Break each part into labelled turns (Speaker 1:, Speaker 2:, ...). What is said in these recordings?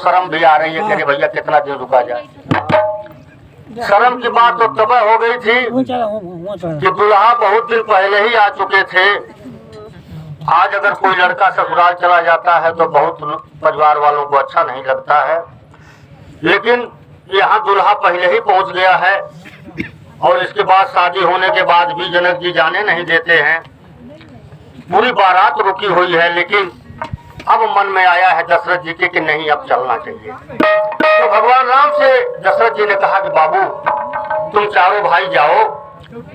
Speaker 1: शर्म भी आ रही है कि अरे भैया कितना दिन रुका जाए। शर्म की बात तो तब हो गई थी कि दुल्हा बहुत दिन पहले ही आ चुके थे। आज अगर कोई लड़का ससुराल चला जाता है तो बहुत परिवार वालों को अच्छा नहीं लगता है, लेकिन यहाँ दुल्हा पहले ही पहुँच गया है और इसके बाद शादी होने के बाद भी जनक जी जाने नहीं देते हैं। पूरी बारात रुकी हुई है, लेकिन अब मन में आया है दशरथ जी के कि नहीं अब चलना चाहिए। तो भगवान राम से दशरथ जी ने कहा कि बाबू तुम चारों भाई जाओ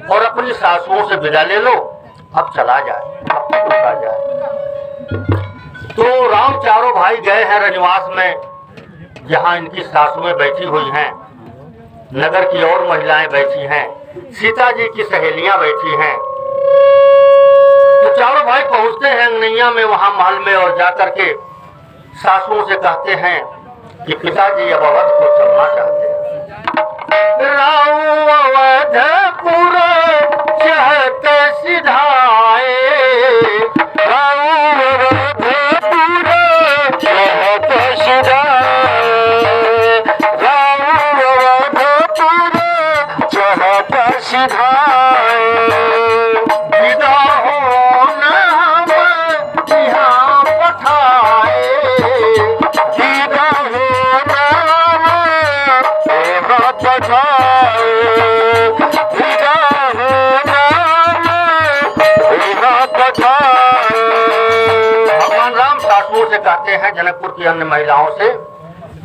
Speaker 1: और अपनी सासुओं से विदा ले लो, अब चला जाए, अब रुका जाए। तो राम चारों भाई गए हैं रनिवास में, जहाँ इनकी सासुएं बैठी हुई हैं, नगर की और महिलाएं बैठी हैं, सीता जी की सहेलियां बैठी हैं। तो चारों भाई पहुंचते हैं अंगनैया में, वहां महल में, और जाकर के सासुओं से कहते हैं कि पिताजी अब अवध को चलना चाहते हैं। अवधपुर चहत सिधाए, विदा होना यहाँ पठाए, विदा होना यहाँ पठाए, विदा होना यहाँ पठाए। भगवान राम सासुओं से कहते हैं, जनकपुर की अन्य महिलाओं से,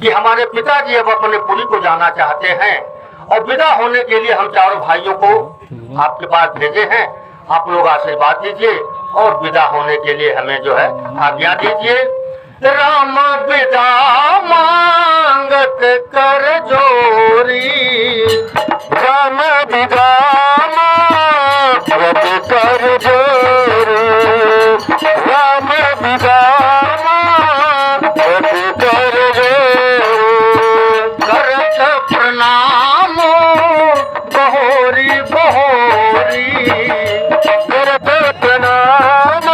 Speaker 1: कि हमारे पिताजी अब अपने पुरी को जाना चाहते हैं और विदा होने के लिए हम चारों भाइयों को आपके पास भेजे हैं। आप लोग आशीर्वाद दीजिए और विदा होने के लिए हमें जो है आज्ञा दीजिए। राम विदा मांगत कर जोरी, राम विदा मांगत कर जोरी, राम विदा मांगत कर जोरी, करत प्रणाम बहोरी बहोरी, करत प्रणाम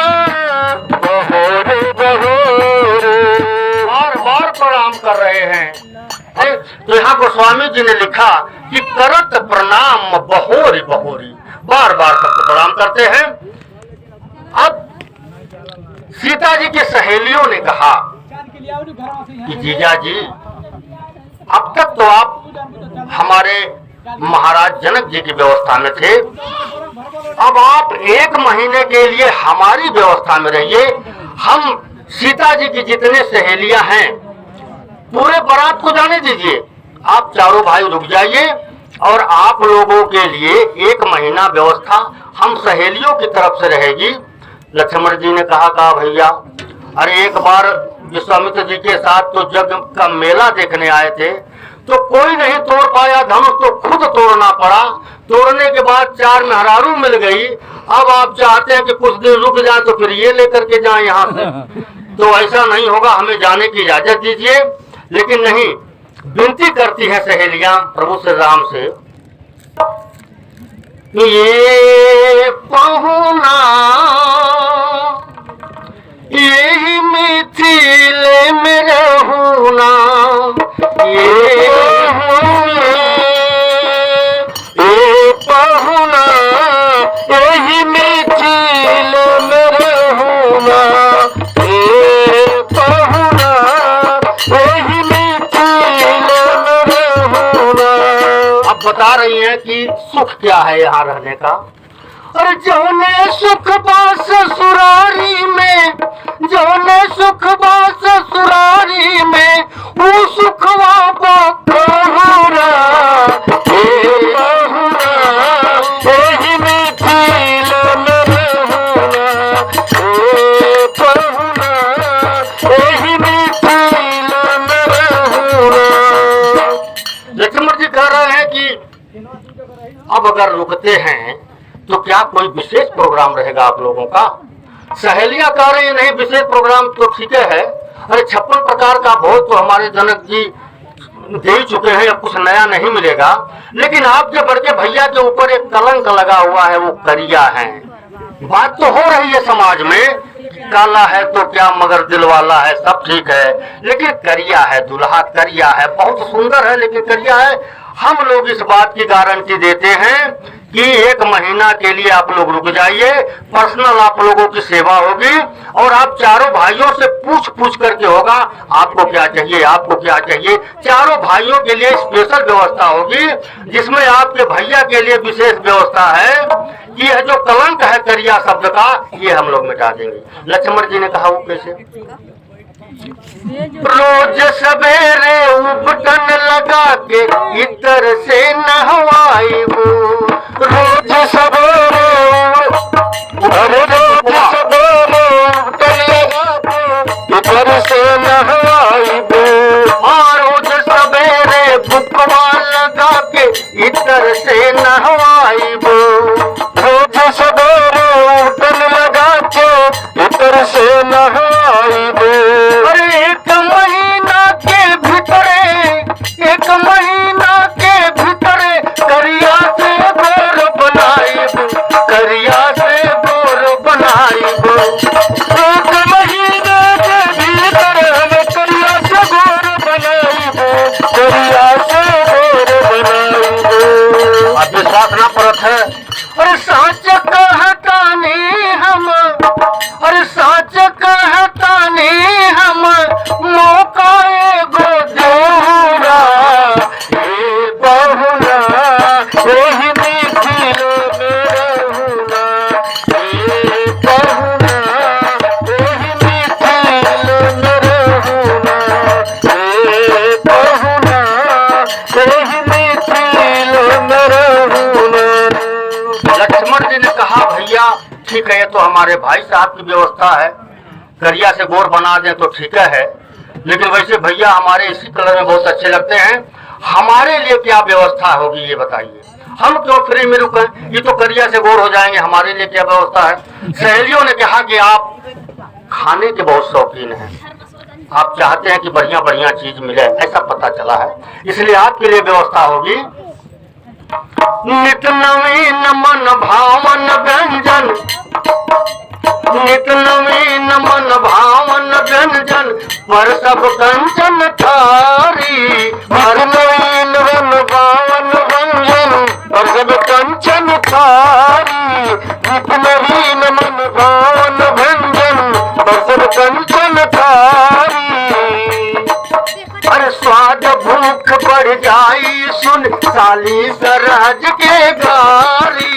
Speaker 1: बहोरी बहोरी। बार बार प्रणाम कर रहे हैं। तो यहाँ गोस्वामी जी ने लिखा कि करत प्रणाम बहोरी बहोरी, बार बार सबको प्रणाम करते हैं। अब सीता जी की सहेलियों ने कहा कि जीजा जी अब तक तो आप हमारे महाराज जनक जी की व्यवस्था में थे, अब आप 1 महीने के लिए हमारी व्यवस्था में रहिए। हम सीता जी की जितने सहेलियां हैं पूरे बारात को जाने दीजिए, आप चारों भाई रुक जाइए और आप लोगों के लिए 1 महीना व्यवस्था हम सहेलियों की तरफ से रहेगी। लक्ष्मण जी ने कहा भैया अरे एक बार विश्वामित्र जी के साथ तो जग का मेला देखने आए थे, तो कोई नहीं तोड़ पाया धनुष, तो खुद तोड़ना पड़ा। तोड़ने के बाद 4 मेहरारू मिल गई। अब आप चाहते हैं कि कुछ दिन रुक जाए तो फिर ये लेकर के जाए यहाँ से, तो ऐसा नहीं होगा, हमें जाने की इजाजत दीजिए। लेकिन नहीं, विनती करती हैं सहेलियां प्रभु श्री राम से, ये पहुना यही मिथिले में रहूना, ये पहुना यही मिथिले में रहूना, ये पहुना यही मिथिले में रहूना। अब बता रही हैं कि सुख क्या है यहाँ रहने का। अरे जौने सुख बा ससुरारी में, जौने सुख बा ससुरारी में, वो सुखवा बहुरा, ये बहुरा यही मिथिले में रहूना, ये बहुरा यही मिथिले में रहूना। लक्ष्मण जी कह रहे हैं कि अब अगर रुकते हैं तो क्या कोई विशेष प्रोग्राम रहेगा आप लोगों का। सहेलियां कह रही है नहीं, विशेष प्रोग्राम तो ठीक है। अरे 56 प्रकार का भोज तो हमारे जनक जी दे ही चुके हैं, अब कुछ नया नहीं मिलेगा। लेकिन आपके बड़के भैया के ऊपर एक कलंक लगा हुआ है, वो करिया है। बात तो हो रही है समाज में काला है तो क्या मगर दिल वाला है, सब ठीक है, लेकिन करिया है, दूल्हा करिया है, बहुत सुंदर है लेकिन करिया है। हम लोग इस बात की गारंटी देते हैं कि 1 महीना के लिए आप लोग रुक जाइए, पर्सनल आप लोगों की सेवा होगी और आप चारों भाइयों से पूछ करके होगा आपको क्या चाहिए, आपको क्या चाहिए। चारों भाइयों के लिए स्पेशल व्यवस्था होगी, जिसमें आपके भैया के लिए विशेष व्यवस्था है कि यह जो कलंक है करिया शब्द का, ये हम लोग मिटा देंगे। लक्ष्मण जी ने कहा वो कैसे? रोज सवेरे उपटन लगा के इतर से नहवाई वो, रोज सवेरे उपटन लगा के इतर से नहवाई वो, और रोज सवेरे बुकवा लगा के इतर से नहवाई वो, रोज सवेरे उपटन लगा के इतर से नहवाई वो। एक महीना के भीतरे करिया से गोर बनाइब, करिया से गोर बनाइब। 1 महीने के भीतर हम करिया से गोर बनाइब, करिया से गोर बनाइब। अब विश्वास ना परत है। अरे साच कहतानी हम, अरे साच कहतानी हम, मौका एगो देहुरा, हे बहुना एही मिथिलो में रहुना, हे बहुना एही मिथिलो में रहुना, हे बहुना एही मिथिलो में रहुना। लक्ष्मण जी ने कहा भैया ठीक है, ये तो हमारे भाई साहब की व्यवस्था है, करिया से गोर बना दें तो ठीक है, लेकिन वैसे भैया हमारे इसी कलर में बहुत अच्छे लगते हैं, हमारे लिए क्या व्यवस्था होगी ये बताइए। हम क्यों फ्री में रुके, ये तो करिया से गोर हो जाएंगे, हमारे लिए क्या व्यवस्था है। सहेलियों ने कहा कि आप खाने के बहुत शौकीन हैं, आप चाहते हैं कि बढ़िया बढ़िया चीज मिले, ऐसा पता चला है, इसलिए आपके लिए व्यवस्था होगी। नित नवीन मन भावन व्यंजन, नित नवीन मन भावन व्यंजन, पर सब कंचन थारी, पर नवीन मन भावन व्यंजन, पर सब कंचन थारी, नित नवीन मन भावन व्यंजन, पर सब कंचन थारी। अरे स्वाद भूख बढ़ जाई सुन साली सरहज के गारी,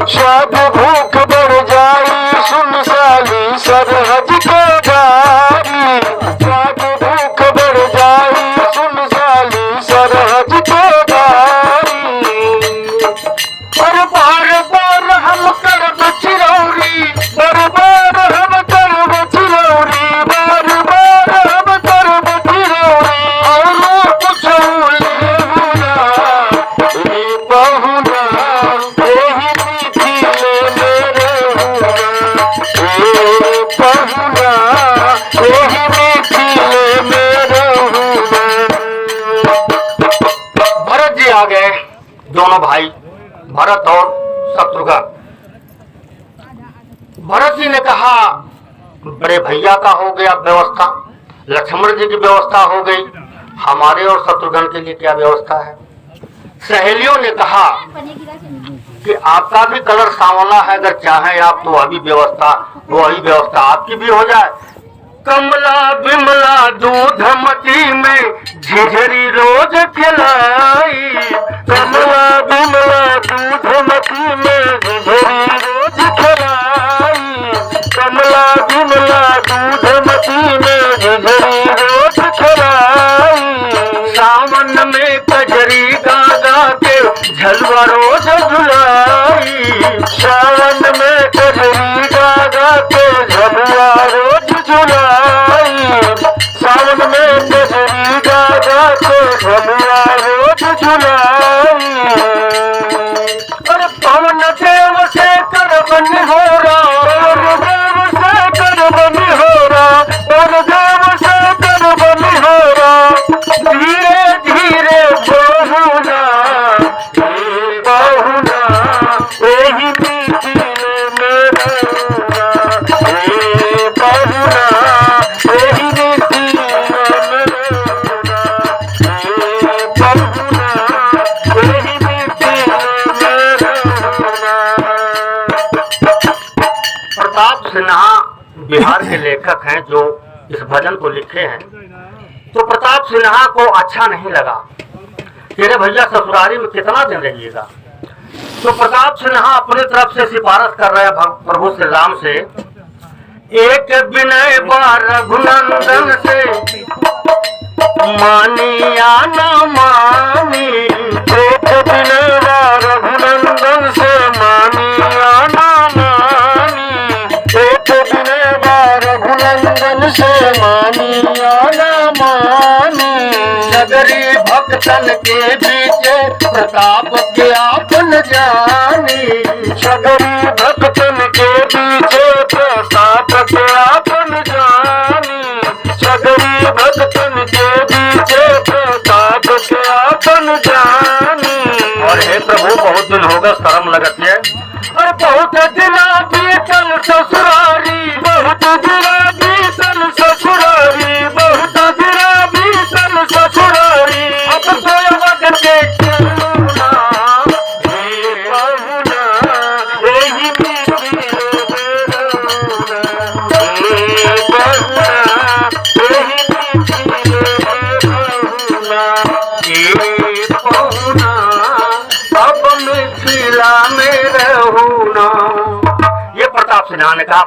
Speaker 1: स्वाद भूख बढ़ जाई सुन साली सरहज के गारी, स्वाद भूख बढ़ जाई सुन साली सरहज के गारी। बार बार हम करब चिरौरी, बार बार हम करब चिरौरी, बार बार हम करब चिरौरी, और कुछ लेहुना, हे बहुना एही मिथिलो में रहुना, हे बहुना एही मिथिलो में रहुना। भरत जी आ गए, दोनों भाई भरत और शत्रुघ्न। भरत जी ने कहा बड़े भैया का हो गया व्यवस्था, लक्ष्मण जी की व्यवस्था हो गई, हमारे और शत्रुघ्न के लिए क्या व्यवस्था है। सहेलियों ने कहा कि आपका भी कलर सांवला है, अगर चाहें आप तो वही व्यवस्था आपकी भी हो जाए। कमला बिमला दूधमती में झिझरी रोज खिलाई, कमला बिमला दूधमती में झिझरी रोज खिलाई, कमला बिमला दूधमती में झिझरी रोज खिलाई। सावन में कजरी गागा के झलवा रोज झुलाई, सावन में कजरी गागा के झलवा रोज झुलाई, सावन में कजरी गागा के झलवा रोज झुलाई। अरे पवन देव से करबन हो रहा, देव से करबन हो रहा, पवन देव से करबन हो रहा, धीरे धीरे बहुना, हे लेखक हैं जो इस भजन को लिखे हैं, तो प्रताप सिन्हा को अच्छा नहीं लगा कि अरे भैया ससुरारी में कितना दिन रहिएगा। तो प्रताप सिन्हा अपनी तरफ से सिफारिश कर रहे हैं प्रभु श्री राम से, एक विनय बार रघुनंदन से मानी या न मानी, एक विनय बार रघुनंदन से मानी या न मानी, एक विनय बार रघुनंदन से मानी या न मानी। नगरी भक्तन के बीच प्रताप के आपन जानी, सगरी भक्तन के बीच प्रताप के आपन जानी, सगरी भक्तन के बीच प्रताप के आपन जानी। और हे प्रभु बहुत दिन होगा शर्म लगत है, और बहुत दिना बीतल ससुरारी, बहुत दिना बीतल ससुरारी, बहुत दिना बीतल ससुरारी। अब तो वक्त के चलना हे बहुना, यही मीठी बेरौना, हे बहुना, यही मीठी बेरौना, हे बहुना, अब मिथिला में रहूना। ये प्रताप सिन्हा ने कहा।